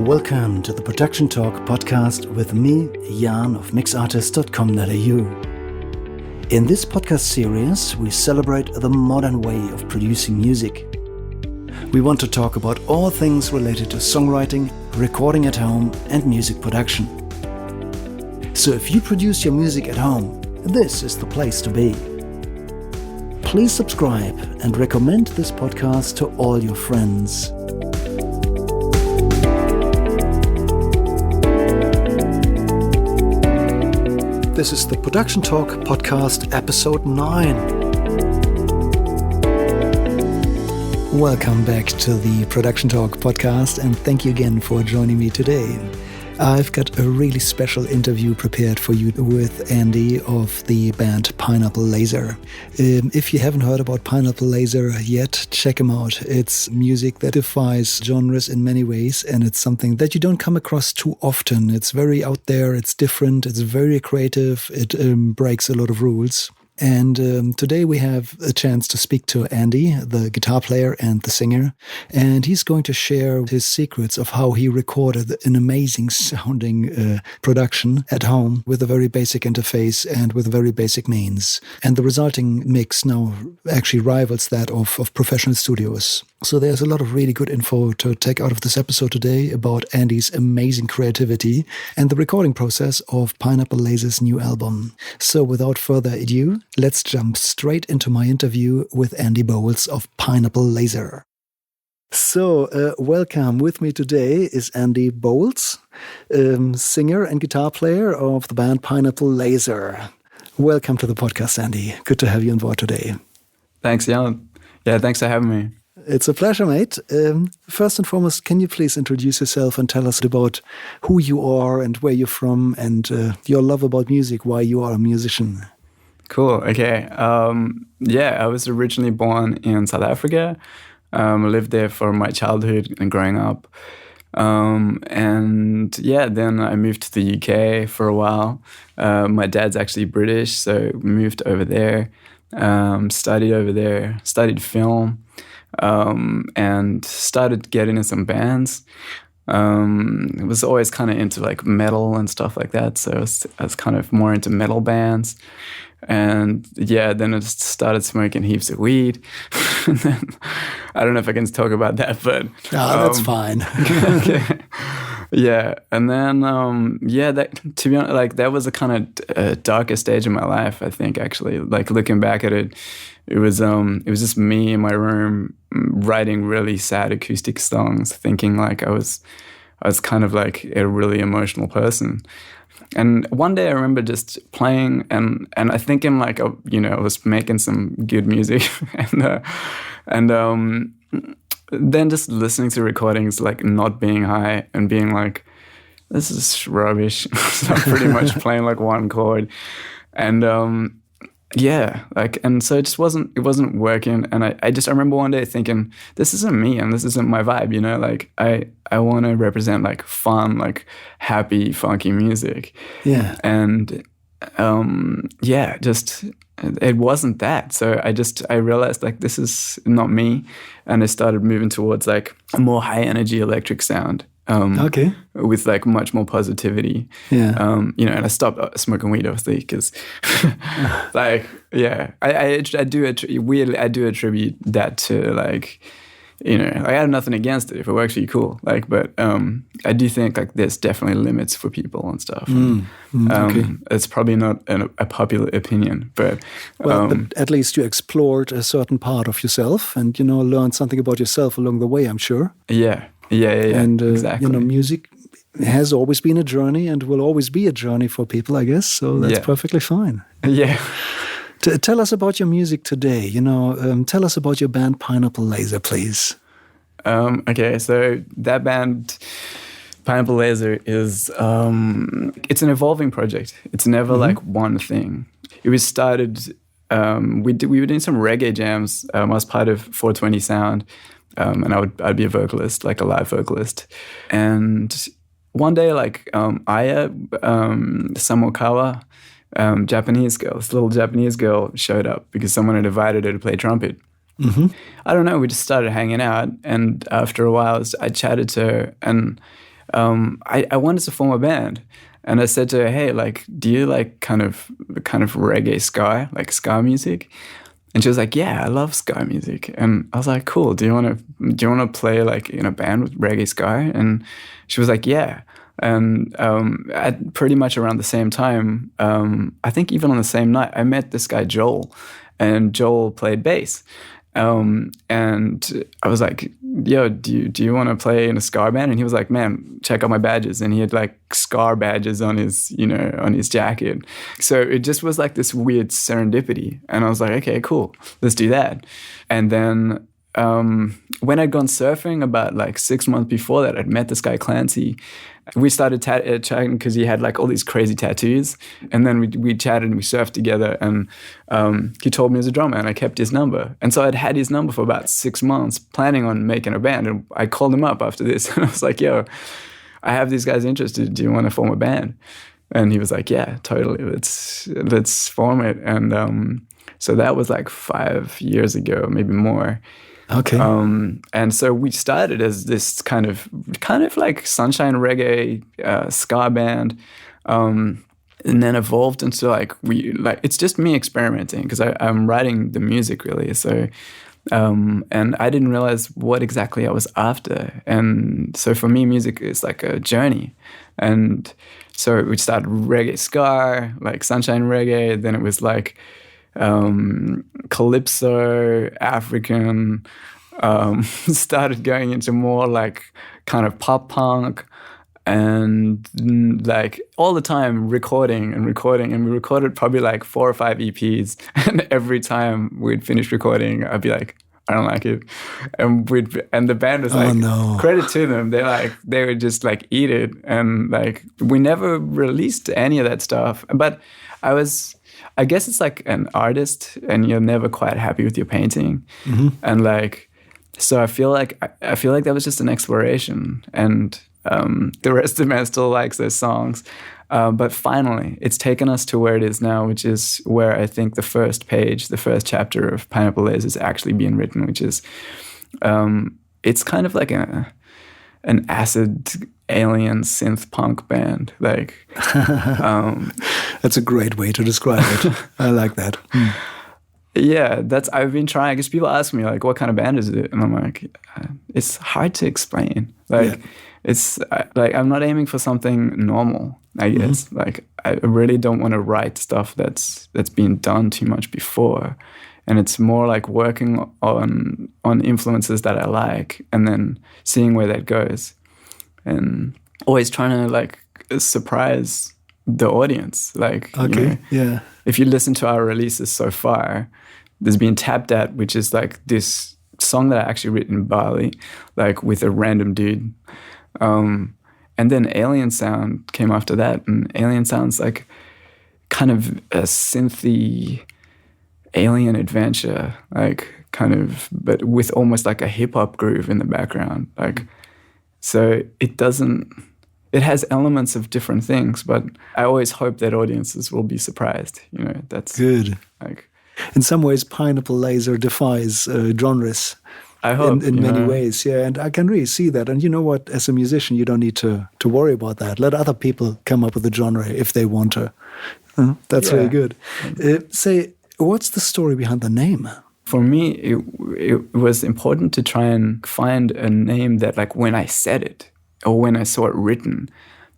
welcome to the Production Talk podcast with me, Yarn of mixartist.com.au. In this podcast series, we celebrate the modern way of producing music. We want to talk about all things related to songwriting, recording at home, and music production. So if you produce your music at home, this is the place to be. Please subscribe and recommend this podcast to all your friends. This is the Production Talk podcast, episode 9. Welcome back to the Production Talk podcast, and thank you again for joining me today. I've got a really special interview prepared for you with Andy of the band Pineapple Lazer. If you haven't heard about Pineapple Lazer yet, check him out. It's music that defies genres in many ways, and it's something that you don't come across too often. It's very out there, it's different, it's very creative, it breaks a lot of rules. And today we have a chance to speak to Andy, the guitar player and the singer, and he's going to share his secrets of how he recorded an amazing sounding production at home with a very basic interface and with very basic means. And the resulting mix now actually rivals that of professional studios. So there's a lot of really good info to take out of this episode today about Andy's amazing creativity and the recording process of Pineapple Lazer's new album. So without further ado, let's jump straight into my interview with Andy Bowles of Pineapple Lazer. So, welcome. With me today is Andy Bowles, singer and guitar player of the band Pineapple Lazer. Welcome to the podcast, Andy. Good to have you on board today. Thanks, Jan. Yeah, thanks for having me. It's a pleasure, mate. First and foremost, can you please introduce yourself and tell us about who you are and where you're from and your love about music, why you are a musician? Cool. Okay. I was originally born in South Africa. Lived there for my childhood and growing up. Then I moved to the UK for a while. My dad's actually British, so moved over there, studied over there, studied film, and started getting in some bands. I was always kind of into like metal and stuff like that, so I was kind of more into metal bands. And then I just started smoking heaps of weed. And then, I don't know if I can talk about that, but that's fine. Okay. Yeah, and then that, to be honest, like that was a kind of darker stage in my life. I think actually, like looking back at it, it was just me in my room writing really sad acoustic songs, thinking like I was kind of like a really emotional person. And one day I remember just playing and I think in like I was making some good music and then just listening to recordings, like not being high and being like, this is rubbish. So I'm pretty much playing like one chord. And and so it wasn't working. And I remember one day thinking, this isn't me and this isn't my vibe, like I want to represent like fun, like happy, funky music. Yeah. And it wasn't that. So I realized like this is not me. And I started moving towards like a more high energy electric sound. With like much more positivity. Yeah. And I stopped smoking weed obviously because I do attribute that to like, I have nothing against it if it works for you, cool. Like, but I do think like there's definitely limits for people and stuff. It's probably not a popular opinion, but but at least you explored a certain part of yourself and learned something about yourself along the way, I'm sure. Yeah. And exactly. Music has always been a journey and will always be a journey for people, I guess. So that's perfectly fine. Yeah. Tell us about your music today. Tell us about your band Pineapple Lazer, please. Okay, so that band Pineapple Lazer is it's an evolving project. It's never like one thing. It was started. We were doing some reggae jams. I was part of 420 Sound. And I'd be a vocalist, like a live vocalist. And one day, like Aya Samokawa, Japanese girl, this little Japanese girl showed up because someone had invited her to play trumpet. I don't know, we just started hanging out. And after a while, I chatted to her and I wanted to form a band. And I said to her, hey, like, do you like kind of reggae ska, like ska music? And she was like, yeah, I love ska music. And I was like, cool. Do you want to play like in a band with reggae ska? And she was like, yeah. And at pretty much around the same time, I think even on the same night, I met this guy Joel, and Joel played bass. And I was like, yo, do you want to play in a ska band? And he was like, man, check out my badges. And he had like ska badges on his, on his jacket. So it just was like this weird serendipity. And I was like, okay, cool, let's do that. And then when I'd gone surfing about like 6 months before that, I'd met this guy Clancy. We started chatting because he had like all these crazy tattoos. And then we chatted and we surfed together. And he told me he was a drummer, and I kept his number. And so I'd had his number for about 6 months, planning on making a band. And I called him up after this, and I was like, yo, I have these guys interested. Do you want to form a band? And he was like, yeah, totally. Let's form it. And so that was like 5 years ago, maybe more. Okay. And so we started as this kind of like sunshine reggae ska band, and then evolved into like it's just me experimenting because I'm writing the music really. So and I didn't realize what exactly I was after. And so for me, music is like a journey. And so we started reggae ska, like sunshine reggae. Then it was like calypso, African, started going into more like kind of pop punk, and like all the time recording. And we recorded probably like 4 or 5 EPs, and every time we'd finish recording, I'd be like, I don't like it. And the band was like, no. Credit to them, they would just like eat it. And like we never released any of that stuff. But I guess it's like an artist, and you're never quite happy with your painting. Mm-hmm. And like, so I feel like that was just an exploration, and the rest of the band still likes those songs. But finally, it's taken us to where it is now, which is where I think the first chapter of Pineapple Lazer is actually being written, which is, it's kind of like an acid alien synth punk band. Like, that's a great way to describe it. I like that. Yeah, I've been trying, because people ask me like, what kind of band is it? And I'm like, it's hard to explain. Like, it's like, I'm not aiming for something normal, I guess. Mm-hmm. Like, I really don't want to write stuff that's been done too much before. And it's more like working on influences that I like, and then seeing where that goes. And always trying to like surprise the audience. Like, if you listen to our releases so far, there's been Tapped At, which is like this song that I actually written in Bali, like with a random dude. And then Alien Sound came after that, and Alien Sound's like kind of a synthy alien adventure, like kind of, but with almost like a hip hop groove in the background. Like, so it has elements of different things, but I always hope that audiences will be surprised. That's good. Like, in some ways, Pineapple Lazer defies genres. I hope, in many ways, yeah, and I can really see that. And you know what? As a musician, you don't need to worry about that. Let other people come up with a genre if they want to. That's very good. Say, what's the story behind the name? For me, it was important to try and find a name that, like, when I said it or when I saw it written,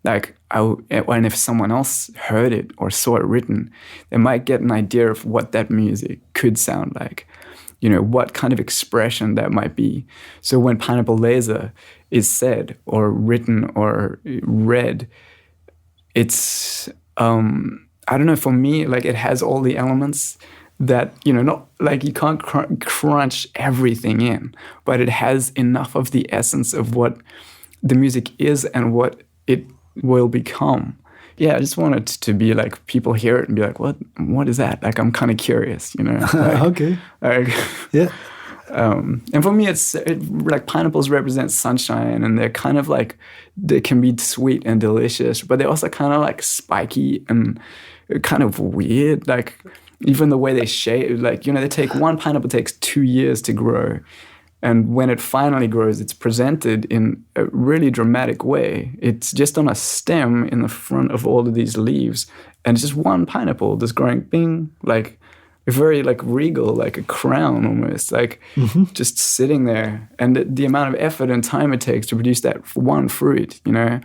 like, and if someone else heard it or saw it written, they might get an idea of what that music could sound like. What kind of expression that might be. So when Pineapple Lazer is said or written or read, it's, I don't know, for me, like, it has all the elements that, not like you can't crunch everything in, but it has enough of the essence of what the music is and what it will become. Yeah, I just want it to be like, people hear it and be like, what is that? Like, I'm kind of curious, Like, okay. Like, yeah. And for me, like, pineapples represent sunshine, and they're kind of like, they can be sweet and delicious, but they're also kind of like spiky and kind of weird. Like, even the way they shape, like, one pineapple takes 2 years to grow. And when it finally grows, it's presented in a really dramatic way. It's just on a stem in the front of all of these leaves. And it's just one pineapple just growing, bing, like very like regal, like a crown almost, like just sitting there. And the amount of effort and time it takes to produce that one fruit, you know,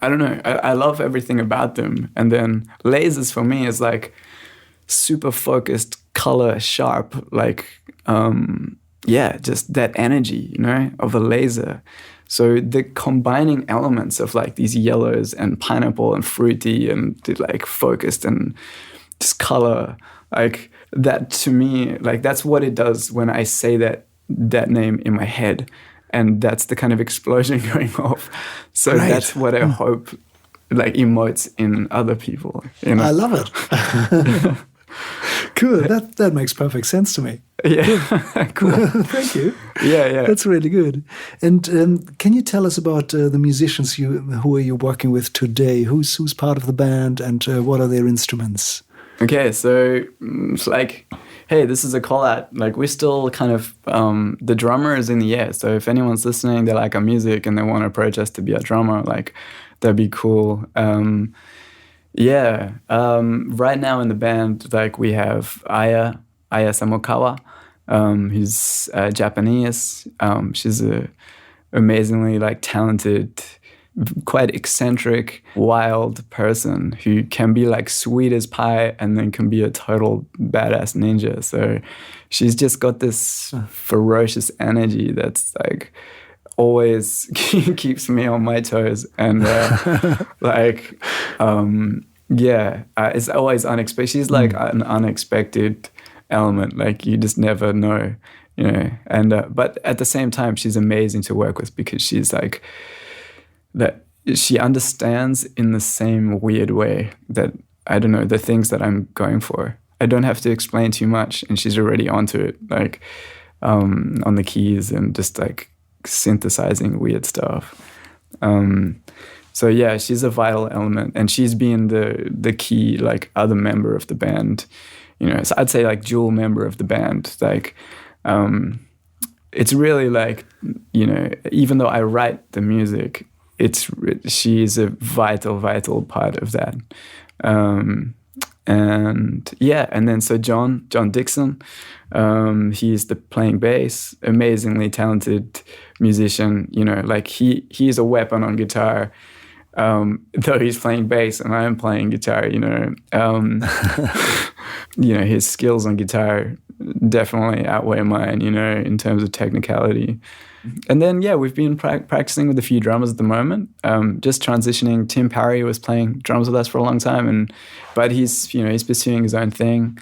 I don't know. I love everything about them. And then lasers for me is like super focused, color sharp, like, just that energy, you know, of a laser. So the combining elements of like these yellows and pineapple and fruity and like focused and just color, like that to me, like that's what it does when I say that name in my head. And that's the kind of explosion going off. So that's what I hope like emotes in other people. You know? I love it. Cool. That makes perfect sense to me. Yeah. Cool. Thank you. Yeah. That's really good. And can you tell us about the musicians who are you working with today? Who's part of the band, and what are their instruments? Okay, so it's like, hey, this is a call out. Like we're still kind of the drummer is in the air. So if anyone's listening, they like our music and they want to approach us to be a drummer, like that'd be cool. Right now in the band, like we have Aya Samokawa, who's Japanese. She's a amazingly like talented, quite eccentric, wild person who can be like sweet as pie and then can be a total badass ninja. So she's just got this ferocious energy that's like always keeps me on my toes. And it's always unexpected. She's like an unexpected element. Like you just never know, you know. And but at the same time, she's amazing to work with because she's like that. She understands in the same weird way that, I don't know, the things that I'm going for. I don't have to explain too much, and she's already onto it, like on the keys and just like synthesizing weird stuff. So yeah, she's a vital element, and she's been the key like other member of the band, you know. So I'd say like dual member of the band. Like it's really like, you know, even though I write the music, she's a vital part of that. And then so John Dixon, he's playing bass, amazingly talented musician, you know, like he's a weapon on guitar, though he's playing bass and I'm playing guitar, you know. You know, his skills on guitar definitely outweigh mine, you know, in terms of technicality. And then, yeah, we've been practicing with a few drummers at the moment, just transitioning. Tim Parry was playing drums with us for a long time, but he's pursuing his own thing.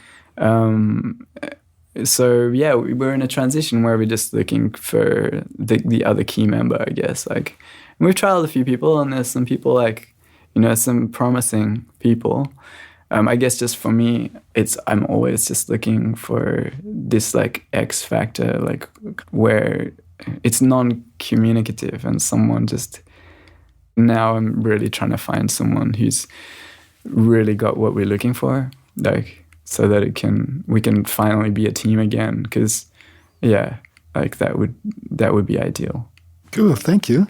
So, yeah, we're in a transition where we're just looking for the other key member, I guess. Like, and we've trialed a few people, and there's some people like, you know, some promising people. I guess just for me, I'm always just looking for this like X factor, like where it's non-communicative and someone just, now I'm really trying to find someone who's really got what we're looking for, like so that we can finally be a team again, because yeah, like that would be ideal. Cool, thank you.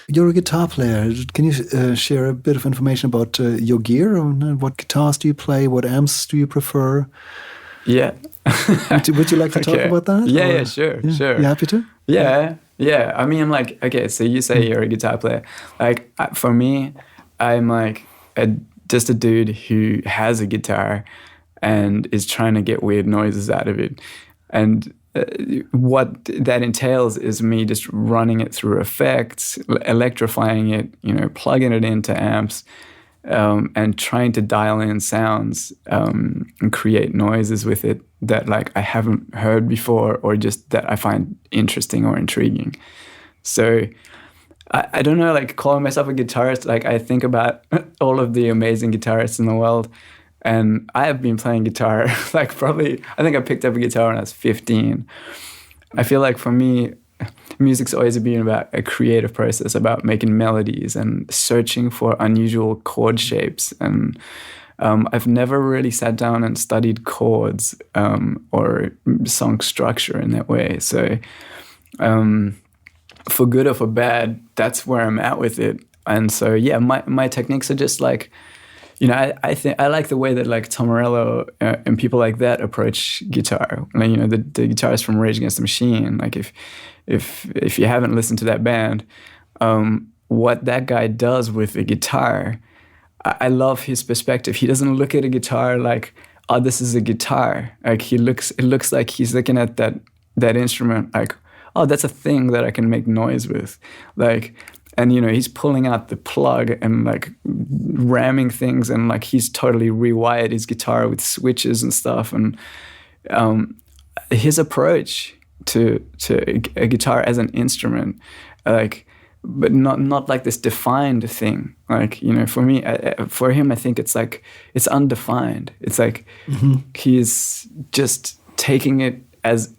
You're a guitar player. Can you share a bit of information about your gear? What guitars do you play? What amps do you prefer? Yeah. Would you like to talk about that? Yeah, sure. You happy to? Yeah. I mean, like, okay, so you say you're a guitar player. Like, for me, I'm like just a dude who has a guitar and is trying to get weird noises out of it. And what that entails is me just running it through effects, electrifying it, you know, plugging it into amps, and trying to dial in sounds and create noises with it that like I haven't heard before, or just that I find interesting or intriguing. So I don't know, like calling myself a guitarist, like I think about all of the amazing guitarists in the world. And I have been playing guitar, like I think I picked up a guitar when I was 15. I feel like for me, music's always been about a creative process, about making melodies and searching for unusual chord shapes. And I've never really sat down and studied chords or song structure in that way. So for good or for bad, that's where I'm at with it. And so, yeah, my techniques are just like, I think I like the way that like Tom Morello and people like that approach guitar. Like, the guitarist from Rage Against the Machine. Like if you haven't listened to that band, what that guy does with the guitar, I love his perspective. He doesn't look at a guitar like, oh, this is a guitar. Like it looks like he's looking at that instrument like, oh, that's a thing that I can make noise with. Like, and he's pulling out the plug and like ramming things, and like he's totally rewired his guitar with switches and stuff. And his approach to a guitar as an instrument, like, but not like this defined thing. Like, for me, for him, I think it's like it's undefined. It's like he's just taking it as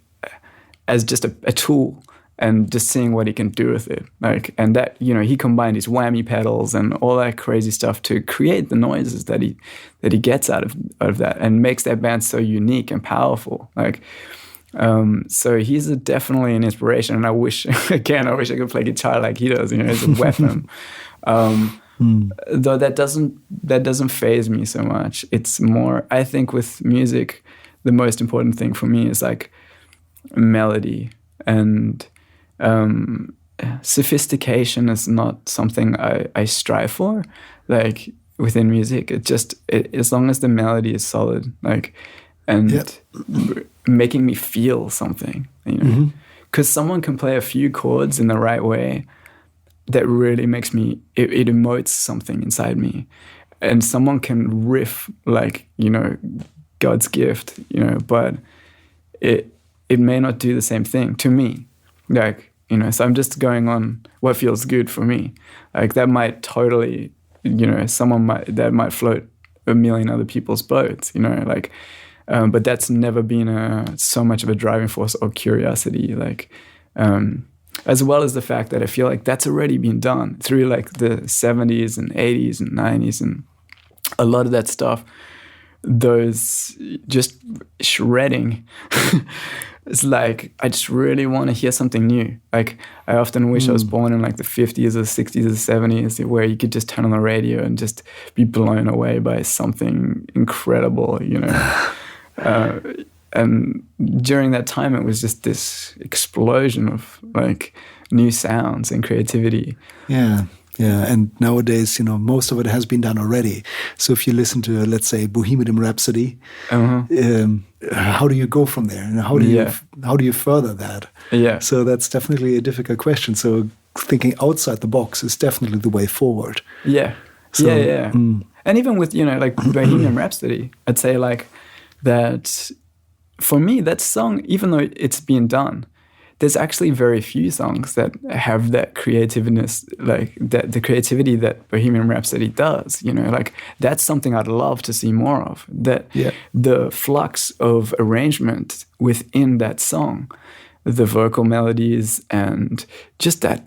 just a tool and just seeing what he can do with it. Like, and that, he combined his whammy pedals and all that crazy stuff to create the noises that he gets out of that, and makes that band so unique and powerful. Like, so he's definitely an inspiration, and I wish I could play guitar like he does. It's a weapon. Though that doesn't faze me so much. It's more, I think, with music, the most important thing for me is like melody, and sophistication is not something I strive for. Like within music, as long as the melody is solid, like, and making me feel something, because someone can play a few chords in the right way that really makes me, it emotes something inside me, and someone can riff like, God's gift, but it may not do the same thing to me. Like, so I'm just going on what feels good for me. Like that might totally, that might float a million other people's boats, like, but that's never been so much of a driving force or curiosity, like, as well as the fact that I feel like that's already been done through like the 70s and 80s and 90s, and a lot of that stuff, those just shredding. It's like, I just really want to hear something new. Like, I often wish I was born in like the 50s or 60s or 70s, where you could just turn on the radio and just be blown away by something incredible, and during that time, it was just this explosion of like new sounds and creativity. Yeah. Yeah, and nowadays, most of it has been done already. So if you listen to, let's say, Bohemian Rhapsody, how do you go from there? And how do you further that? Yeah. So that's definitely a difficult question. So thinking outside the box is definitely the way forward. Yeah. So, yeah. And even with, like Bohemian Rhapsody, I'd say like that, for me, that song, even though it's been done, there's actually very few songs that have that creativeness, like the creativity that Bohemian Rhapsody does. Like that's something I'd love to see more of. The flux of arrangement within that song, the vocal melodies, and just that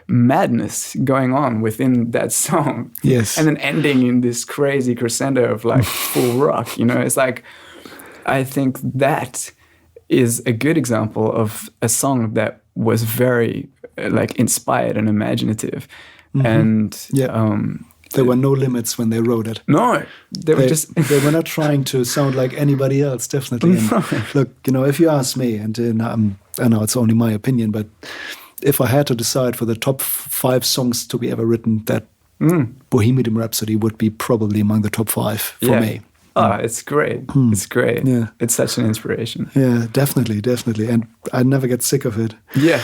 madness going on within that song. Yes, and then ending in this crazy crescendo of like full rock. It's like, I think that is a good example of a song that was very like inspired and imaginative. And there were no limits when they wrote it. No, they were not trying to sound like anybody else, definitely. And look, if you ask me, and I know it's only my opinion, but if I had to decide for the top 5 songs to be ever written, that Bohemian Rhapsody would be probably among the top 5 for me. Oh, it's great. It's great. Yeah. It's such an inspiration. Yeah, definitely. And I never get sick of it. Yeah.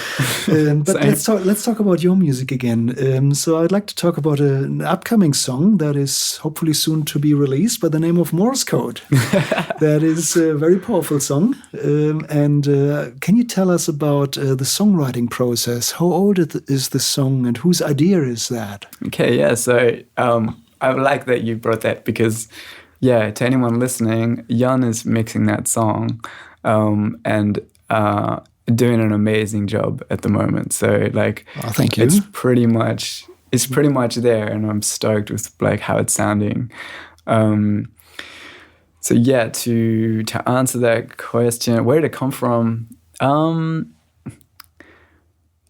But let's talk about your music again. So I'd like to talk about an upcoming song that is hopefully soon to be released by the name of Morse Code. That is a very powerful song. And can you tell us about the songwriting process? How old is the song, and whose idea is that? Okay, yeah. So I like that you brought that, because yeah, to anyone listening, Yarn is mixing that song and doing an amazing job at the moment. So like, thank you. It's pretty much there, and I'm stoked with like how it's sounding. So yeah, to answer that question, where did it come from?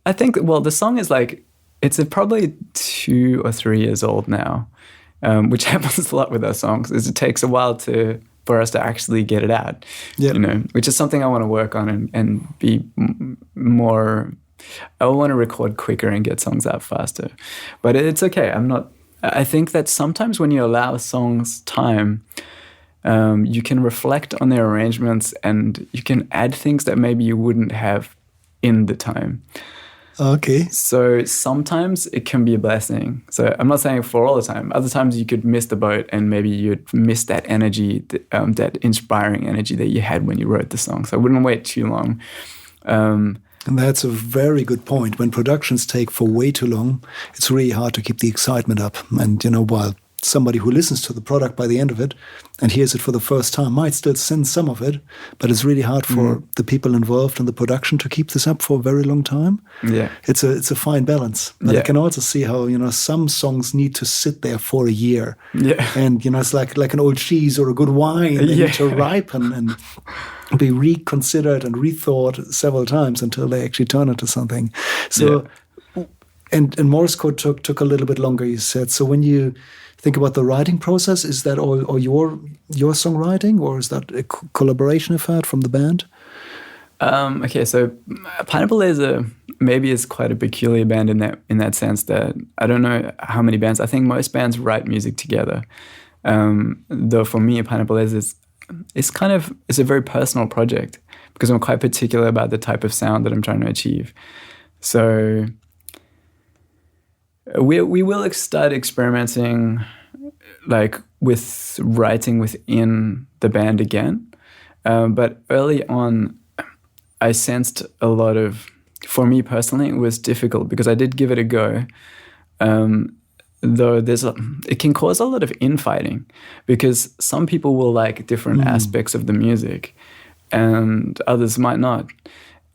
I think, well, the song is like, it's probably 2 or 3 years old now, which happens a lot with our songs, is it takes a while for us to actually get it out, which is something I want to work on and be more, I want to record quicker and get songs out faster. But it's okay. I think that sometimes when you allow songs time, you can reflect on their arrangements and you can add things that maybe you wouldn't have in the time. Okay. So sometimes it can be a blessing. So I'm not saying for all the time. Other times you could miss the boat and maybe you'd miss that energy, that inspiring energy that you had when you wrote the song. So I wouldn't wait too long. And that's a very good point. When productions take for way too long, it's really hard to keep the excitement up. And, while somebody who listens to the product by the end of it and hears it for the first time might still sense some of it, but it's really hard for the people involved in the production to keep this up for a very long time. Yeah. It's a fine balance. But I can also see how, some songs need to sit there for a year. Yeah. And, it's like an old cheese or a good wine. They need to ripen and be reconsidered and rethought several times until they actually turn into something. So, and Morse code took a little bit longer, you said. So when you think about the writing process, is that all your songwriting, or is that a collaboration effort from the band? Okay, so Pineapple Lazer maybe is quite a peculiar band in that sense that I don't know how many bands. I think most bands write music together. Though for me, Pineapple Lazer it's a very personal project because I'm quite particular about the type of sound that I'm trying to achieve. So we will start experimenting like with writing within the band again. But early on, I sensed a lot of, for me personally, it was difficult because I did give it a go. Though it can cause a lot of infighting because some people will like different aspects of the music and others might not.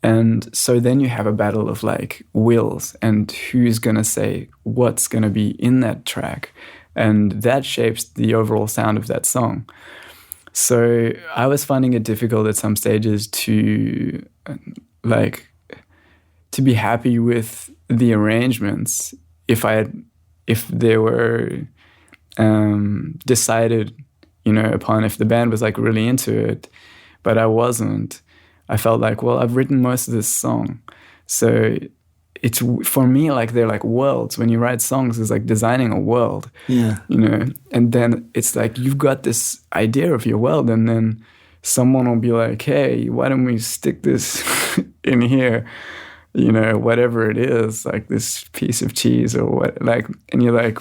And so then you have a battle of like wills and who's going to say what's going to be in that track. And that shapes the overall sound of that song. So I was finding it difficult at some stages to be happy with the arrangements if they were decided, upon, if the band was like really into it, but I wasn't. I felt like, well, I've written most of this song. So it's, for me, like they're like worlds. When you write songs, it's like designing a world. Yeah. And then it's like you've got this idea of your world, and then someone will be like, hey, why don't we stick this in here? Whatever it is, like this piece of cheese or what, like, and you're like,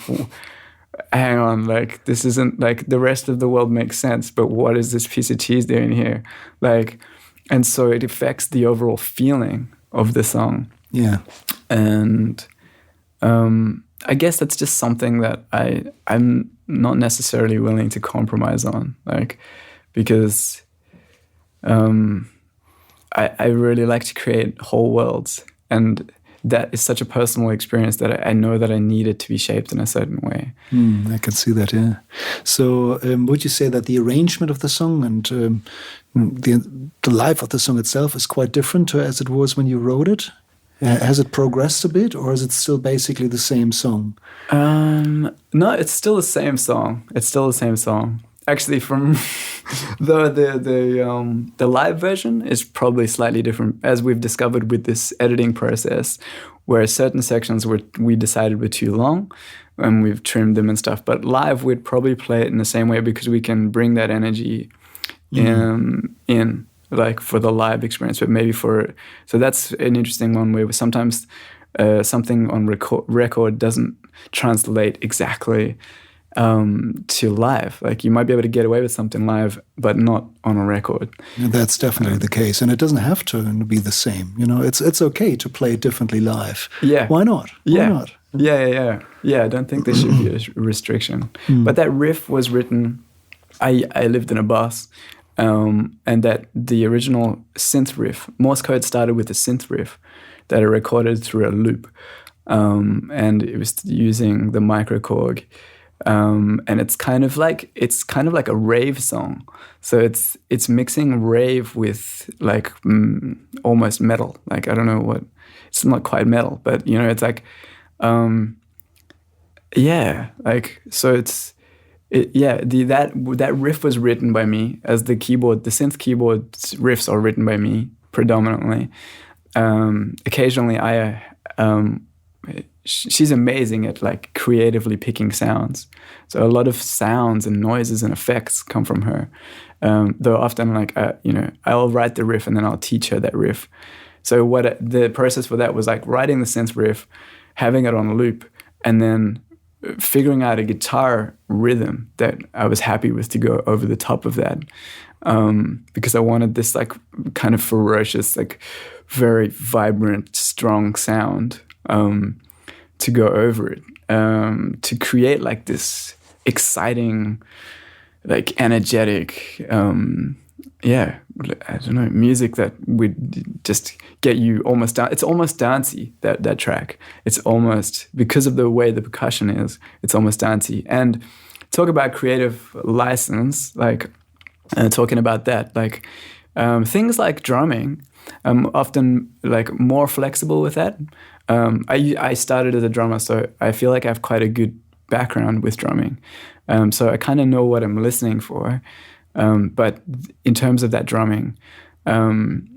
hang on, like this isn't like the rest of the world makes sense, but what is this piece of cheese doing here? Like, and so it affects the overall feeling of the song. Yeah. And I guess that's just something that I'm not necessarily willing to compromise on, like, because I really like to create whole worlds, and that is such a personal experience that I know that I need it to be shaped in a certain way. I can see that, yeah. So would you say that the arrangement of the song and the life of the song itself is quite different to as it was when you wrote it? Has it progressed a bit, or is it still basically the same song? No, it's still the same song. It's still the same song. Actually, from the live version is probably slightly different, as we've discovered with this editing process, where certain sections we decided were too long, and we've trimmed them and stuff. But live, we'd probably play it in the same way because we can bring that energy in, like for the live experience. But maybe so that's an interesting one where sometimes something on record doesn't translate exactly to live. Like you might be able to get away with something live, but not on a record. That's definitely the case, and it doesn't have to be the same. It's okay to play it differently live. Yeah, why not? Yeah. Why not? Yeah. I don't think there should be a restriction. But that riff was written. I lived in a bus, and that the original synth riff, Morse code started with a synth riff that I recorded through a loop, and it was using the microKORG. and it's kind of like a rave song. So it's mixing rave with like almost metal. Like I don't know what, it's not quite metal, but you know, it's like like so that riff was written by me, as the synth keyboard riffs are written by me predominantly. Occasionally she's amazing at like creatively picking sounds. So a lot of sounds and noises and effects come from her. Though often like, I'll write the riff and then I'll teach her that riff. So the process for that was like writing the synth riff, having it on a loop, and then figuring out a guitar rhythm that I was happy with to go over the top of that. Because I wanted this like kind of ferocious, like very vibrant, strong sound to go over it, to create like this exciting, like energetic, I don't know, music that would just get you almost down. It's almost dancey, that track. It's almost, because of the way the percussion is, it's almost dancey. And talk about creative license, like talking about that, like things like drumming, I'm often like more flexible with that. I started as a drummer, so I feel like I have quite a good background with drumming. So I kind of know what I'm listening for. But in terms of that drumming, in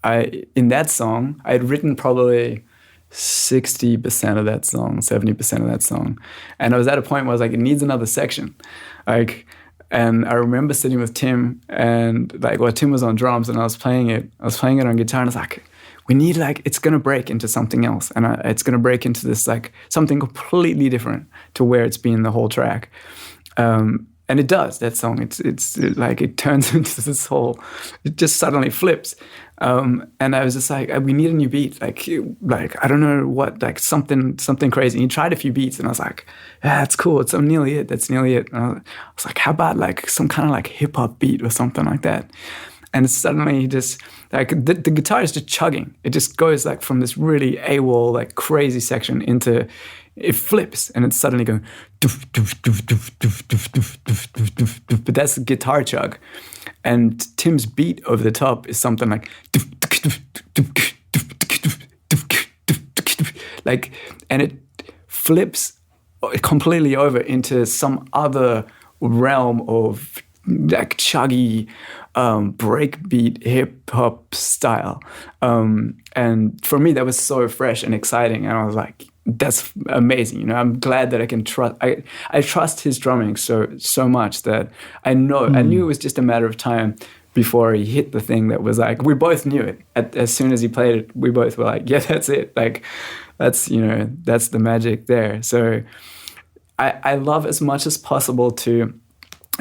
that song, I had written probably 60% of that song, 70% of that song. And I was at a point where I was like, it needs another section. Like, and I remember sitting with Tim, and like, well, Tim was on drums and I was playing it on guitar, and I was like, we need, like, it's going to break into something else. And it's going to break into this, like, something completely different to where it's been the whole track. And it does, that song. It's like, it turns into this whole, it just suddenly flips. And I was just like, we need a new beat. Like I don't know what, like something crazy. And he tried a few beats and I was like, yeah, that's cool. That's nearly it. And I was like, how about like some kind of like hip hop beat or something like that? And suddenly just like the guitar is just chugging. It just goes like from this really AWOL, like crazy section into, it flips and it's suddenly going doof, doof, doof, doof, doof, doof, doof, doof, doof, doof, doof. But that's the guitar chug. And Tim's beat over the top is something like doof, doof, doof, doof, doof, doof, doof, doof, doof, doof. Like, and it flips completely over into some other realm of like chuggy breakbeat hip hop style. And for me, that was so fresh and exciting. And I was like, that's amazing. You know, I'm glad that I can trust. I trust his drumming so much that I knew it was just a matter of time before he hit the thing that was like, we both knew it. As soon as he played it, we both were like, yeah, that's it. Like, that's the magic there. So I love as much as possible to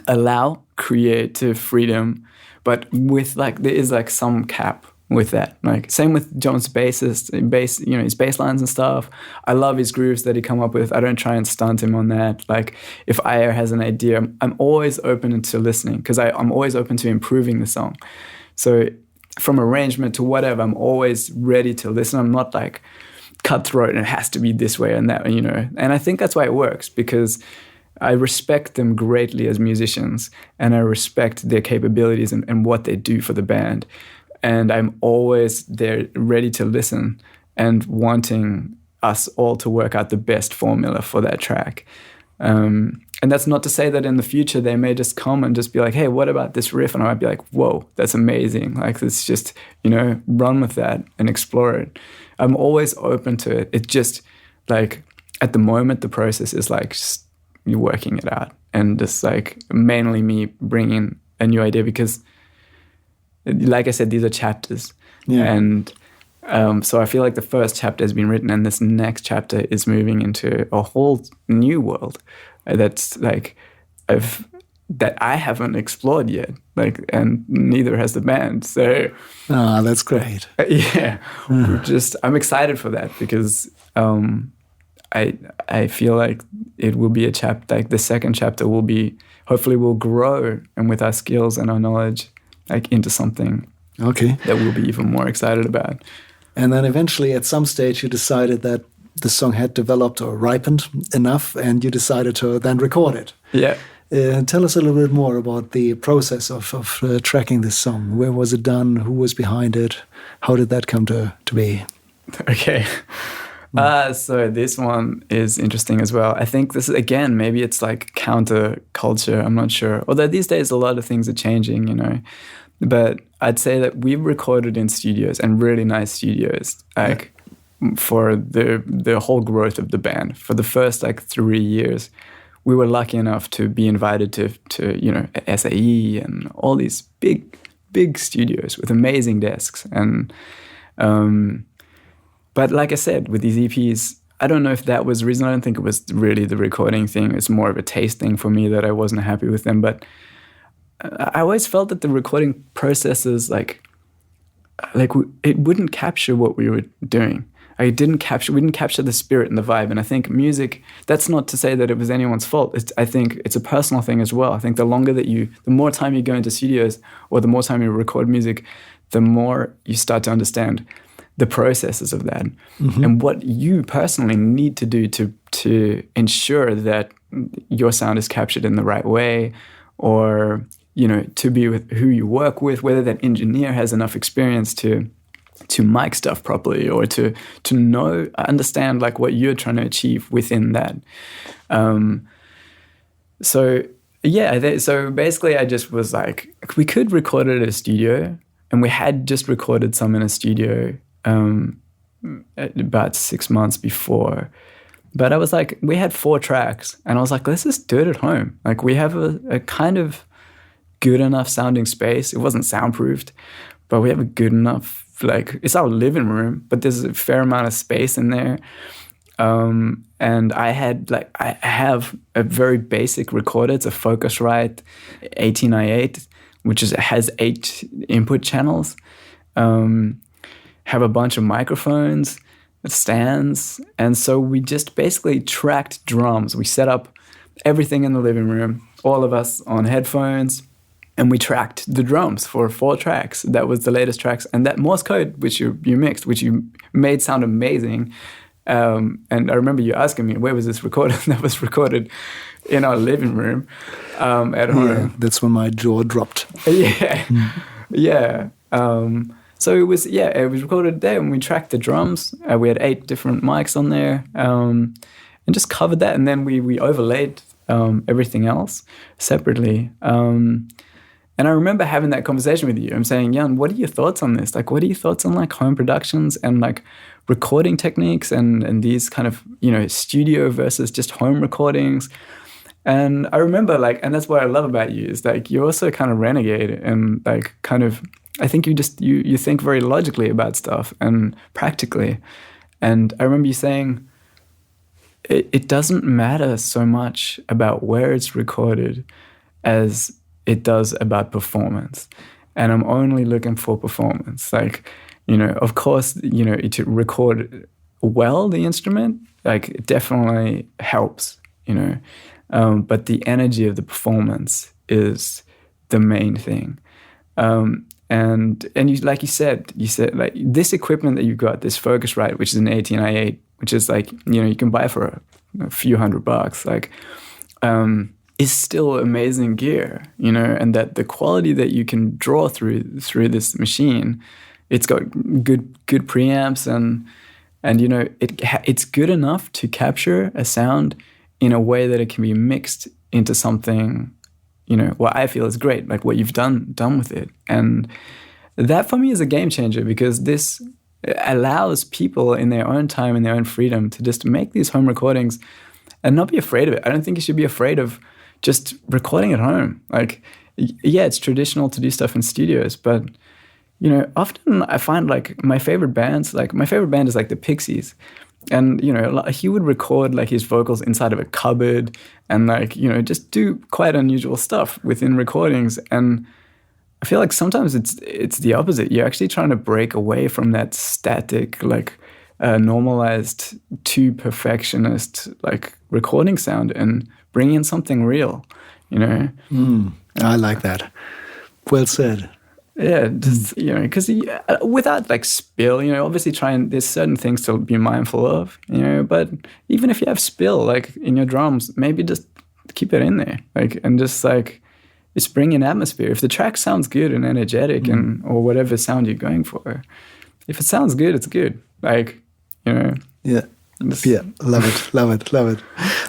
allow creative freedom, but with like, there is like some cap with that. Like, same with John's his bass lines and stuff. I love his grooves that he come up with. I don't try and stunt him on that. Like, if Aya has an idea, I'm always open to listening, because I'm always open to improving the song. So from arrangement to whatever, I'm always ready to listen. I'm not like cutthroat and it has to be this way and that, And I think that's why it works, because I respect them greatly as musicians, and I respect their capabilities and what they do for the band. And I'm always there ready to listen and wanting us all to work out the best formula for that track. And that's not to say that in the future they may just come and just be like, hey, what about this riff? And I might be like, whoa, that's amazing. Like, it's just, run with that and explore it. I'm always open to it. It just, like, at the moment, the process is like just you working it out. And just like mainly me bringing a new idea, because like I said, these are chapters. Yeah. And so I feel like the first chapter has been written, and this next chapter is moving into a whole new world that's like that I haven't explored yet. Like, and neither has the band. So that's great. Yeah. I'm excited for that, because I feel like it will be a chapter, like the second chapter will be, hopefully we'll grow, and with our skills and our knowledge, like into something that we'll be even more excited about. And then eventually at some stage you decided that the song had developed or ripened enough, and you decided to then record it. Yeah. Tell us a little bit more about the process of tracking this song. Where was it done? Who was behind it? How did that come to be? Okay. So this one is interesting as well. I think this is, again, maybe it's like counter-culture. I'm not sure. Although these days a lot of things are changing, you know. But I'd say that we recorded in studios, and really nice studios, like for the whole growth of the band. For the first like 3 years, we were lucky enough to be invited to you know, SAE and all these big studios with amazing desks. And but like I said, with these EPs, I don't know if that was the reason. I don't think it was really the recording thing. It's more of a taste thing for me that I wasn't happy with them. But I always felt that the recording processes, like it wouldn't capture what we were doing. We didn't capture the spirit and the vibe. And I think music, that's not to say that it was anyone's fault. I think it's a personal thing as well. I think the more time you go into studios, or the more time you record music, the more you start to understand the processes of that, and what you personally need to do to ensure that your sound is captured in the right way, or, you know, to be with who you work with, whether that engineer has enough experience to mic stuff properly, or to understand like what you're trying to achieve within that. So basically I just was like, we could record it at a studio, and we had just recorded some in a studio about 6 months before. But I was like, we had 4 tracks, and I was like, let's just do it at home. Like, we have a kind of good enough sounding space. It wasn't soundproofed, but we have a good enough, like, it's our living room, but there's a fair amount of space in there. And I have a very basic recorder. It's a Focusrite 18i8, which has 8 input channels. Have a bunch of microphones, stands, and so we just basically tracked drums. We set up everything in the living room, all of us on headphones, and we tracked the drums for 4 tracks. That was the latest tracks, and that Morse code, which you mixed, which you made sound amazing. And I remember you asking me, where was this recorded? That was recorded in our living room at home. Yeah, that's when my jaw dropped. Yeah, yeah. So it was recorded there, and we tracked the drums. We had 8 different mics on there, and just covered that. And then we overlaid everything else separately. And I remember having that conversation with you. I'm saying, Jan, what are your thoughts on this? Like, what are your thoughts on like home productions and like recording techniques and these kind of, you know, studio versus just home recordings? And I remember like, and that's what I love about you is like, you're also kind of renegade and like kind of, I think you think very logically about stuff and practically. And I remember you saying, it doesn't matter so much about where it's recorded as it does about performance. And I'm only looking for performance. Like, you know, of course, you know, to record well the instrument, like it definitely helps, you know. But the energy of the performance is the main thing. And you, like you said like this equipment that you've got, this Focusrite, which is an 18i8, which is like, you know, you can buy for a few $100, like, is still amazing gear, you know, and that the quality that you can draw through this machine, it's got good preamps and you know, it's good enough to capture a sound in a way that it can be mixed into something, you know, what I feel is great, like what you've done with it. And that for me is a game changer, because this allows people in their own time, in their own freedom, to just make these home recordings and not be afraid of it. I don't think you should be afraid of just recording at home. Like, yeah, it's traditional to do stuff in studios, but, you know, often I find like my favorite band is like the Pixies. And, you know, he would record like his vocals inside of a cupboard and like, you know, just do quite unusual stuff within recordings. And I feel like sometimes it's the opposite. You're actually trying to break away from that static, like normalized, too perfectionist, like recording sound and bring in something real, you know? I like that. Well said. Yeah, just, because without like spill, obviously there's certain things to be mindful of, but even if you have spill, like in your drums, maybe just keep it in there, like, and just like, it's bringing atmosphere. If the track sounds good and energetic or whatever sound you're going for, if it sounds good, it's good. Like, Yeah. Yeah, love it.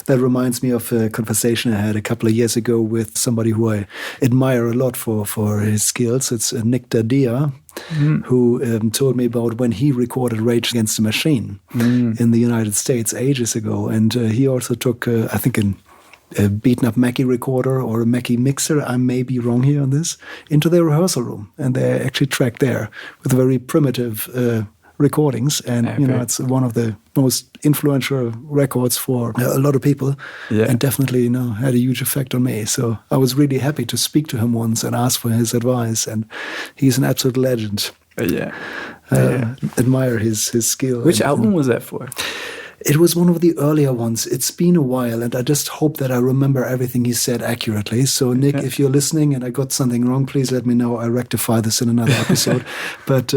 That reminds me of a conversation I had a couple of years ago with somebody who I admire a lot for his skills. It's Nick Dadia, who told me about when he recorded Rage Against the Machine in the United States ages ago. And he also took, I think, a beaten up Mackie recorder or a Mackie mixer, I may be wrong here on this, into their rehearsal room. And they actually tracked there with very primitive recordings, and it's one of the most influential records for a lot of people, and definitely had a huge effect on me. So I was really happy to speak to him once and ask for his advice, and he's an absolute legend. Admire his skill. Which album was that for? It was one of the earlier ones. It's been a while, and I just hope that I remember everything he said accurately. So, Nick, if you're listening and I got something wrong, please let me know. I'll rectify this in another episode. But,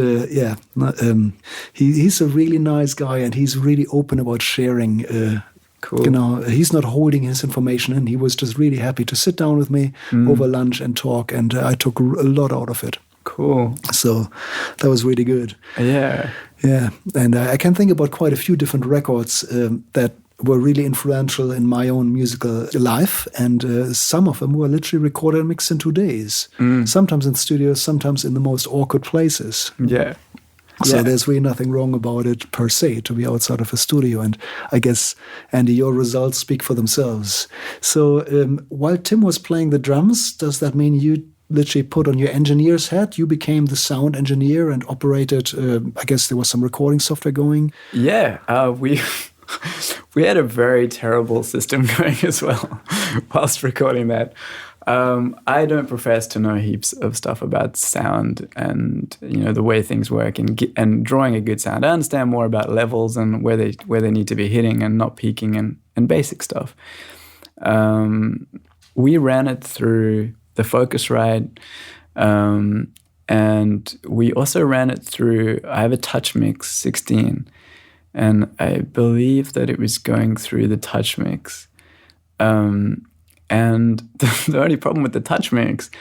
he's a really nice guy, and he's really open about sharing. Cool. He's not holding his information in. He was just really happy to sit down with me over lunch and talk, and I took a lot out of it. Cool. So that was really good. Yeah. Yeah. And I can think about quite a few different records that were really influential in my own musical life. And some of them were literally recorded and mixed in 2 days. Sometimes in studios, sometimes in the most awkward places. Yeah. So there's really nothing wrong about it per se to be outside of a studio. And I guess, Andy, your results speak for themselves. So while Tim was playing the drums, does that mean you literally put on your engineer's hat? You became the sound engineer and operated, I guess there was some recording software going? Yeah, we had a very terrible system going as well whilst recording that. I don't profess to know heaps of stuff about sound and the way things work and drawing a good sound. I understand more about levels and where they need to be hitting and not peaking and basic stuff. We ran it through the Focusrite, and we also ran it through, I have a Touch Mix 16, and I believe that it was going through the Touch Mix. And the only problem with the Touch Mix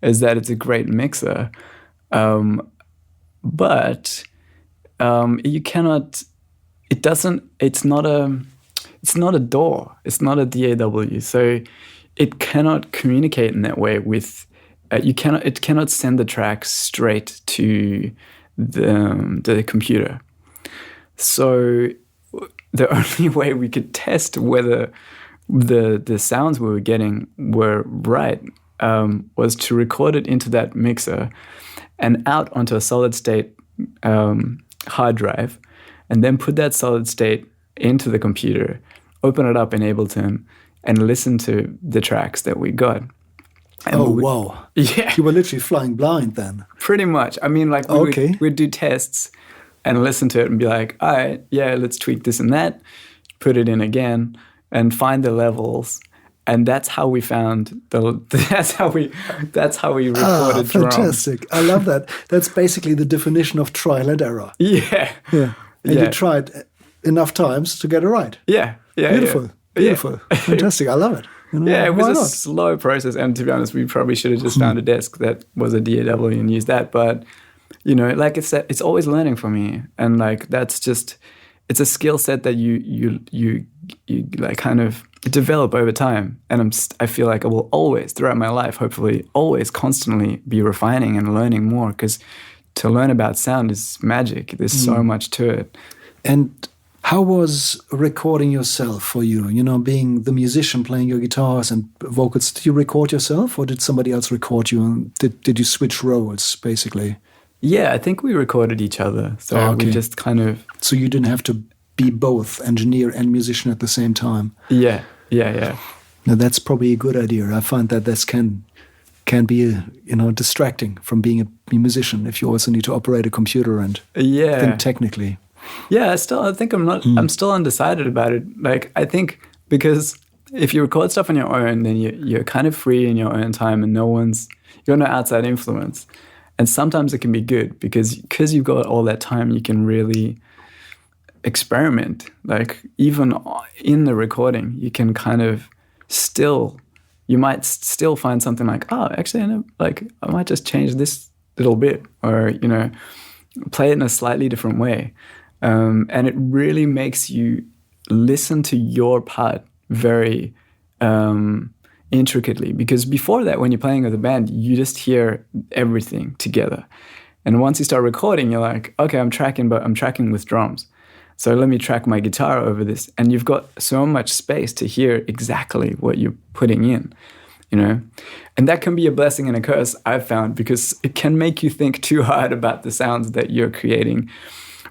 is that it's a great mixer, but you cannot, it's not a DAW, it's not a DAW, so it cannot communicate in that way with, it cannot send the tracks straight to the computer. So the only way we could test whether the sounds we were getting were right was to record it into that mixer and out onto a solid state hard drive, and then put that solid state into the computer, open it up in Ableton, and listen to the tracks that we got. And wow. Yeah. You were literally flying blind then. Pretty much. I mean, like, we'd do tests and listen to it and be like, all right, yeah, let's tweak this and that, put it in again, and find the levels. And that's how we found that's how we recorded drums. Fantastic. I love that. That's basically the definition of trial and error. Yeah. Yeah. And you tried enough times to get it right. Yeah. Yeah. Beautiful. Yeah. Beautiful. Yeah. Fantastic. I love it. Yeah, it was a slow process. And to be honest, we probably should have just found a desk that was a DAW and used that. But, like it's always learning for me. And like, that's just, it's a skill set that you like kind of develop over time. And I feel like I will always, throughout my life, hopefully always constantly be refining and learning more, because to learn about sound is magic. There's so much to it. And how was recording yourself for you? Being the musician, playing your guitars and vocals, did you record yourself or did somebody else record you? And did you switch roles, basically? Yeah, I think we recorded each other. So we just kind of... So you didn't have to be both engineer and musician at the same time? Yeah. Now, that's probably a good idea. I find that this can be, distracting from being a musician if you also need to operate a computer and think technically. Yeah, I think I'm still undecided about it. Like, I think because if you record stuff on your own, then you're kind of free in your own time and you're no outside influence. And sometimes it can be good because you've got all that time, you can really experiment. Like even in the recording, you can kind of you might still find something like, oh, actually, I might just change this little bit, or, play it in a slightly different way. And it really makes you listen to your part very intricately, because before that, when you're playing with a band, you just hear everything together. And once you start recording, you're like, okay, I'm tracking, but I'm tracking with drums. So let me track my guitar over this. And you've got so much space to hear exactly what you're putting in, And that can be a blessing and a curse, I've found, because it can make you think too hard about the sounds that you're creating.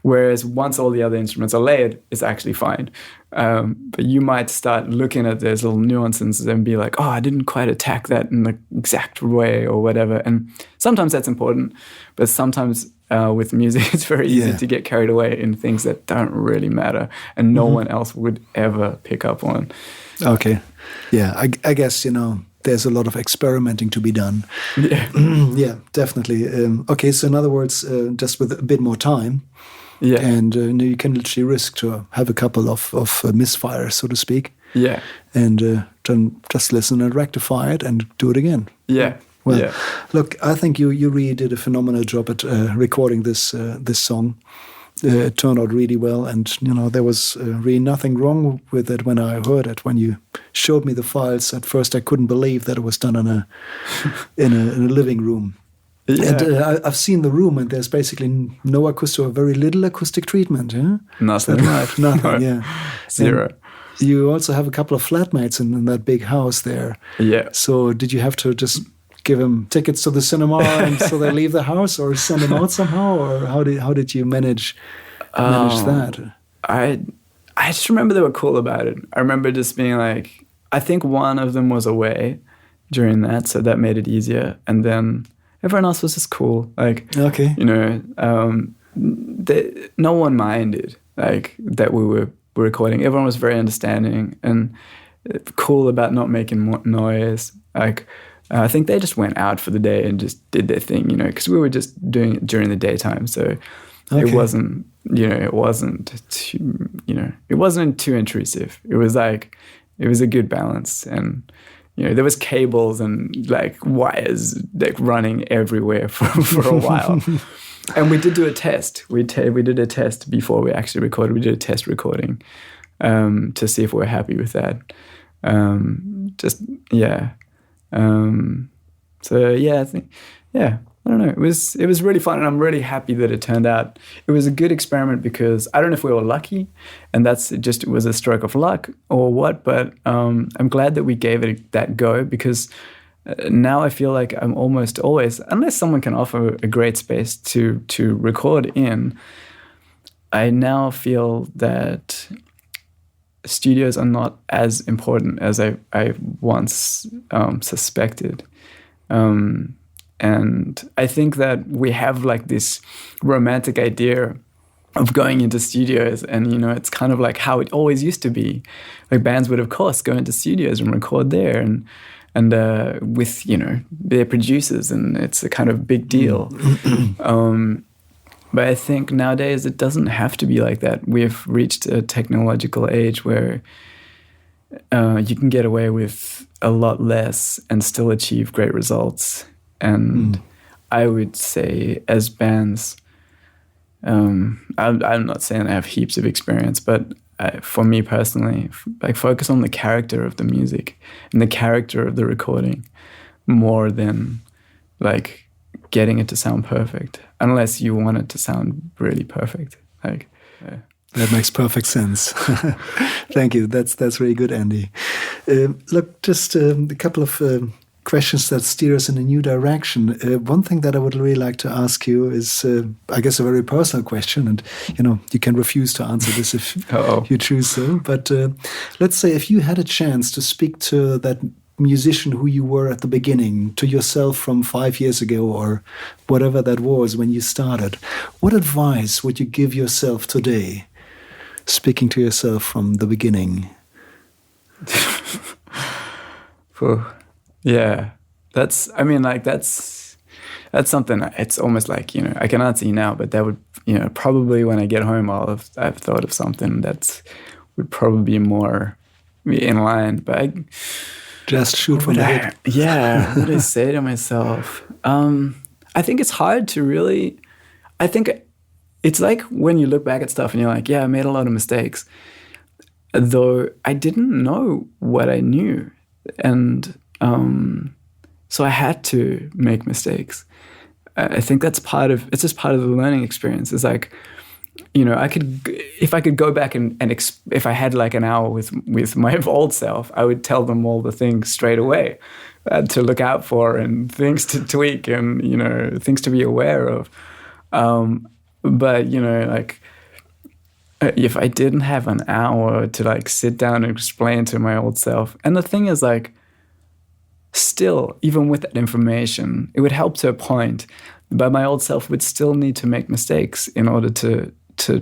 Whereas once all the other instruments are layered, it's actually fine. But you might start looking at those little nuances and be like, oh, I didn't quite attack that in the exact way or whatever. And sometimes that's important, but sometimes with music, it's very easy to get carried away in things that don't really matter and no one else would ever pick up on. Okay. Yeah, I guess, there's a lot of experimenting to be done. Yeah. Yeah, definitely. Okay, so in other words, just with a bit more time, and you can literally risk to have a couple of misfires, so to speak. Yeah. And then just listen and rectify it and do it again. Yeah. Well, look, I think you really did a phenomenal job at recording this song. It turned out really well, and there was really nothing wrong with it when I heard it. When you showed me the files, at first I couldn't believe that it was done in a living room. Yeah. And I've seen the room, and there's basically no acoustic or very little acoustic treatment. Yeah? Nothing. Right? Nothing. Yeah. Zero. And you also have a couple of flatmates in that big house there. Yeah. So did you have to just give them tickets to the cinema and so they leave the house, or send them out somehow, or how did you manage that? I just remember they were cool about it. I remember just being like, I think one of them was away during that, so that made it easier. And then everyone else was just cool. Like, okay, no one minded like that we were recording. Everyone was very understanding and cool about not making noise. Like, I think they just went out for the day and just did their thing, because we were just doing it during the daytime. So it wasn't, it wasn't too intrusive. It was like, it was a good balance. And, there was cables and like wires like running everywhere for a while. And we did do a test. We did a test before we actually recorded. We did a test recording to see if we were happy with that. I think, I don't know. It was really fun, and I'm really happy that it turned out. It was a good experiment because I don't know if we were lucky, and it was a stroke of luck or what, but I'm glad that we gave it that go, because now I feel like I'm almost always, unless someone can offer a great space to record in, I now feel that studios are not as important as I once suspected. And I think that we have like this romantic idea of going into studios, and it's kind of like how it always used to be. Like bands would of course go into studios and record there, and with their producers, and it's a kind of big deal. But I think nowadays it doesn't have to be like that. We've reached a technological age where you can get away with a lot less and still achieve great results. And I would say, as bands, I'm not saying I have heaps of experience, but for me personally, like focus on the character of the music and the character of the recording more than like getting it to sound perfect, unless you want it to sound really perfect. Like, that makes perfect sense. Thank you. That's really good, Andy. Look, just a couple of questions that steer us in a new direction. One thing that I would really like to ask you is, I guess, a very personal question, and you can refuse to answer this if you choose so. But let's say if you had a chance to speak to that musician who you were at the beginning, to yourself from 5 years ago or whatever that was when you started, what advice would you give yourself today, speaking to yourself from the beginning? Yeah, that's that's something. It's almost like, you know, I can answer you now, but that would, you know, probably when I get home, I've thought of something that's would probably be more in line. But just shoot from the hip. Yeah, what do I say to myself? I think it's hard to really. I think it's like when you look back at stuff and you're like, yeah, I made a lot of mistakes, though I didn't know what I knew, and so I had to make mistakes. I think it's just part of the learning experience. It's like, you know, if I could go back and if I had like an hour with my old self, I would tell them all the things straight away to look out for and things to tweak and, you know, things to be aware of. But, you know, like if I didn't have an hour to like sit down and explain to my old self, and the thing is like, still, even with that information, it would help to a point, but my old self would still need to make mistakes in order to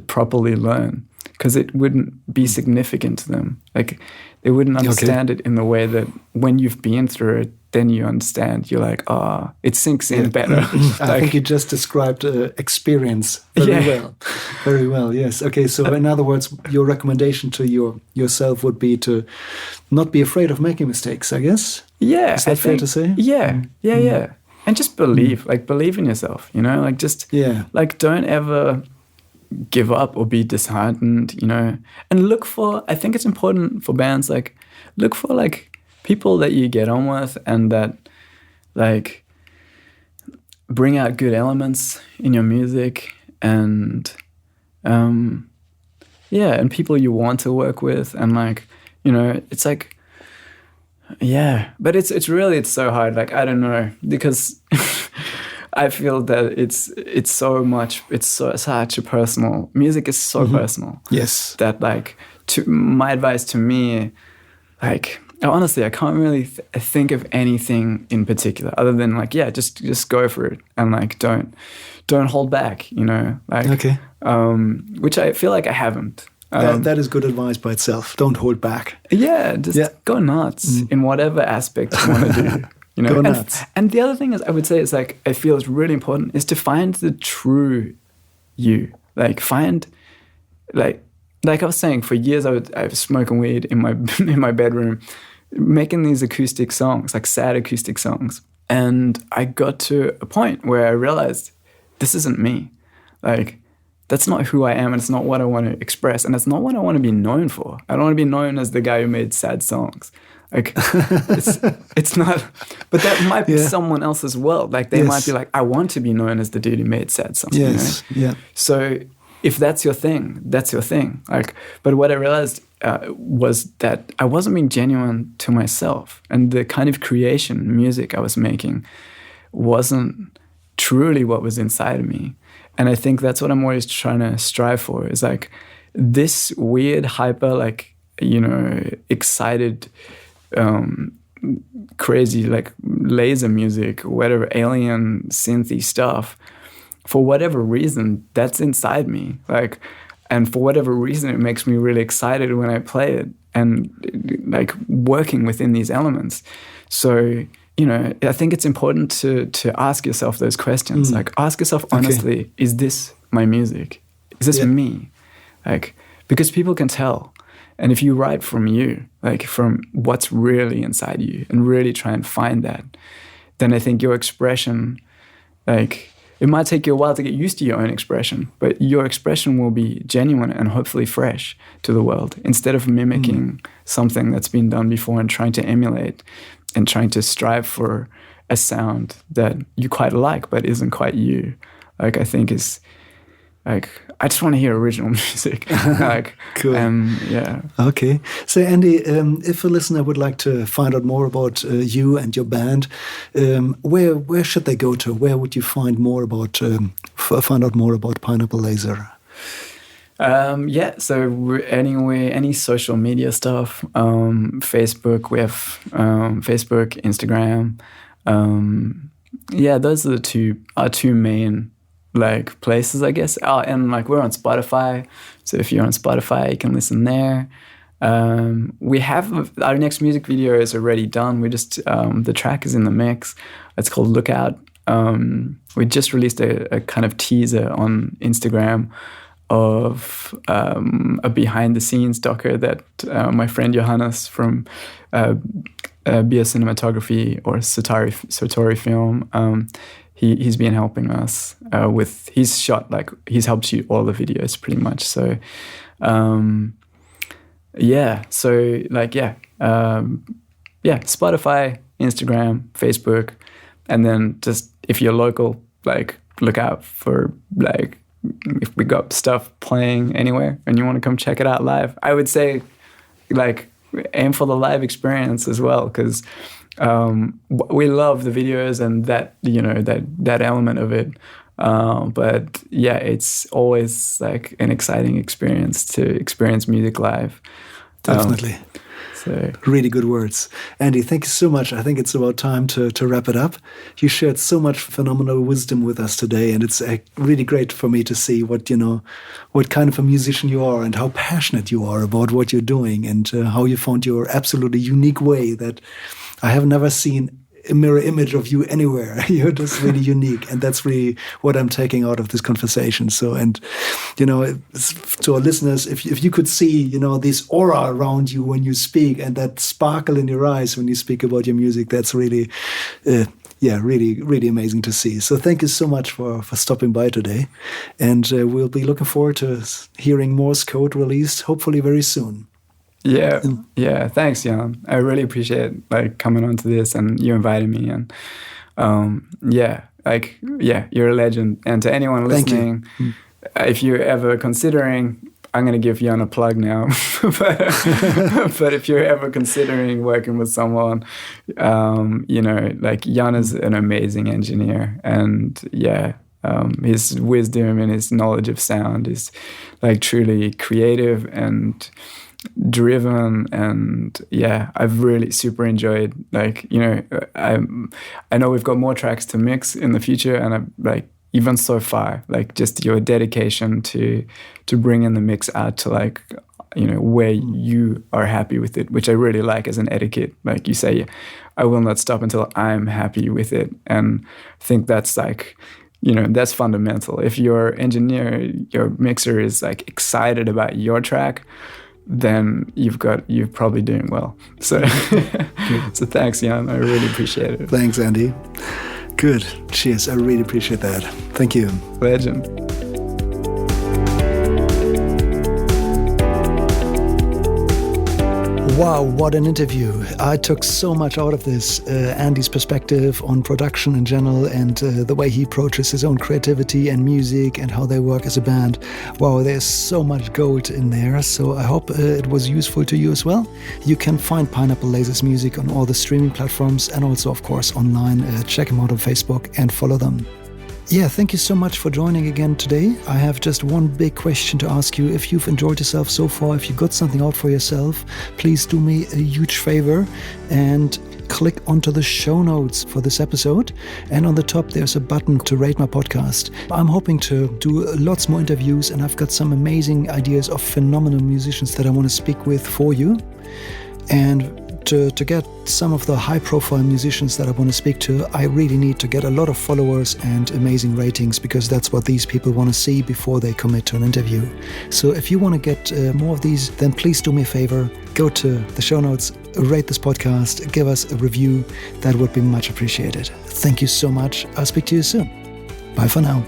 properly learn, because it wouldn't be significant to them. Like they wouldn't understand it in the way that when you've been through it, then you understand. You're like, it sinks in better. I think you just described experience very well. Very well, yes. Okay, so in other words, your recommendation to yourself would be to not be afraid of making mistakes, I guess? Yeah. Is that fair to say? Yeah, yeah. And just believe in yourself, you know, like just, like don't ever give up or be disheartened, you know, and I think it's important for bands, like look for like people that you get on with and that like bring out good elements in your music, and and people you want to work with, and like, you know, it's like, but it's so hard. Like, I don't know, because I feel that it's such a personal, music is so personal. Yes. That like, my advice to me, like, honestly, I can't really think of anything in particular other than like, just go for it, and like, don't hold back, you know, like, okay. Which I feel like I haven't. That is good advice by itself. Don't hold back. Yeah, just go nuts in whatever aspect you want to do. You know, go nuts. And the other thing is, I would say, it's like, I feel it's really important is to find the true you. Like find, like I was saying, for years I was smoking weed in my bedroom, making these acoustic songs, like sad acoustic songs. And I got to a point where I realized this isn't me. Like, that's not who I am, and it's not what I want to express, and it's not what I want to be known for. I don't want to be known as the guy who made sad songs. Like, it's not, but that might be someone else's world. Like, they might be like, I want to be known as the dude who made sad songs. Yes, you know? So if that's your thing, that's your thing. Like, but what I realized was that I wasn't being genuine to myself, and the kind of music I was making wasn't truly what was inside of me. And I think that's what I'm always trying to strive for, is like this weird, hyper, like, you know, excited, crazy, like laser music, whatever, alien synthy stuff. For whatever reason, that's inside me. Like, and for whatever reason, it makes me really excited when I play it, and like working within these elements. So, you know, I think it's important to ask yourself those questions. Like, ask yourself honestly, is this my music? Is this me? Like, because people can tell. And if you write from you, like from what's really inside you, and really try and find that, then I think your expression, like, it might take you a while to get used to your own expression, but your expression will be genuine and hopefully fresh to the world, instead of mimicking something that's been done before and trying to emulate and trying to strive for a sound that you quite like but isn't quite you. Like, I think is like, I just want to hear original music. Like, cool. Yeah. Okay. So, Andy, if a listener would like to find out more about you and your band, where should they go to? Where would you find more about find out more about Pineapple Lazer? So we're anyway, any social media stuff, Facebook, we have Facebook, Instagram. Those are our two main like places, I guess. And like, we're on Spotify, so if you're on Spotify, you can listen there. We have our next music video is already done. We just the track is in the mix. It's called Lookout. we just released a kind of teaser on Instagram of a behind-the-scenes docker that my friend Johannes from Beer Cinematography or Satori Film, he's been helping us with. He's helped shoot all the videos pretty much. So Spotify, Instagram, Facebook, and then just if you're local, like look out for like if we got stuff playing anywhere and you want to come check it out live. I would say like aim for the live experience as well, because we love the videos and that that element of it. But yeah, it's always like an exciting experience to experience music live. Definitely. Really good words. Andy, thank you so much. I think it's about time to wrap it up. You shared so much phenomenal wisdom with us today, and it's really great for me to see what kind of a musician you are and how passionate you are about what you're doing, and how you found your absolutely unique way that I have never seen a mirror image of you anywhere. You're just really unique, and that's really what I'm taking out of this conversation. So, and to our listeners, if you could see this aura around you when you speak, and that sparkle in your eyes when you speak about your music, that's really really amazing to see. So thank you so much for stopping by today, and we'll be looking forward to hearing Morse Code released hopefully very soon. Yeah. Thanks, Jan. I really appreciate like coming onto this and you inviting me. And you're a legend. And to anyone listening, if you're ever considering, I'm going to give Jan a plug now, but if you're ever considering working with someone, like Jan is an amazing engineer, and his wisdom and his knowledge of sound is like truly creative and driven, and I've really super enjoyed I know we've got more tracks to mix in the future, and I'm like even so far like just your dedication to bring in the mix out to like where you are happy with it, which I really like as an etiquette. Like you say, I will not stop until I'm happy with it, and I think that's like that's fundamental. If your engineer, your mixer is like excited about your track, then you're probably doing well. So, so thanks, Jan. I really appreciate it. Thanks, Andy. Good. Cheers. I really appreciate that. Thank you. Legend. Wow, what an interview. I took so much out of this. Andy's perspective on production in general, and the way he approaches his own creativity and music and how they work as a band. Wow, there's so much gold in there. So I hope it was useful to you as well. You can find Pineapple Lazer's music on all the streaming platforms, and also, of course, online. Check them out on Facebook and follow them. Yeah, thank you so much for joining again today. I have just one big question to ask you. If you've enjoyed yourself so far, if you got something out for yourself, please do me a huge favor and click onto the show notes for this episode. And on the top, there's a button to rate my podcast. I'm hoping to do lots more interviews, and I've got some amazing ideas of phenomenal musicians that I want to speak with for you. And to get some of the high-profile musicians that I want to speak to, I really need to get a lot of followers and amazing ratings, because that's what these people want to see before they commit to an interview. So if you want to get more of these, then please do me a favor. Go to the show notes, rate this podcast, give us a review. That would be much appreciated. Thank you so much. I'll speak to you soon. Bye for now.